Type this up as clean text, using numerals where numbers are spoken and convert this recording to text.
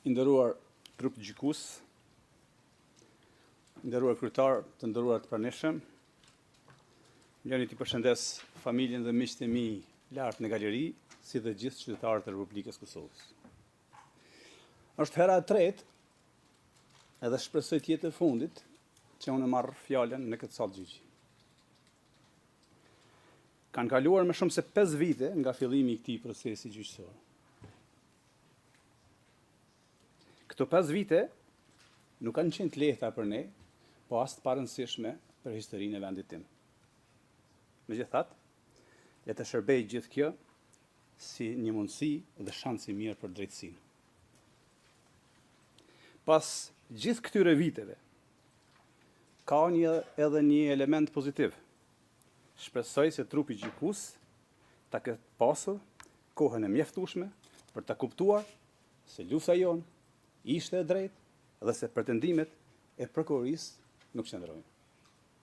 I nderuar grup gjykues, nderuar kryetar, të nderuar të pranishëm, lejoni t'i përshëndes familjen dhe miqtë e mi lart në galeri, si dhe gjithë qytetarët e Republikës Kosovës. Është hera e tretë, edhe shpresoj të jetë e fundit, që unë marr fjalën në këtë sallë gjyqi. Kanë kaluar më shumë se 5 vite nga fillimi I këtij procesi gjyqësor. Këto 5 vite nuk kanë qenë të lehta për ne, po as të parëndësishme për historinë e vendit tim. Megjithatë, le të shërbej gjithë kjo si një mundësi dhe shans I mirë për drejtësinë. Pas gjithë këtyre viteve, ka edhe një element pozitiv. Shpresoj se trupi gjykues ta ketë pasur kohën e mjaftueshme për ta kuptuar se lufta jonë ishte e drejtë dhe se pretendimet e prokurorisë nuk qëndrojnë.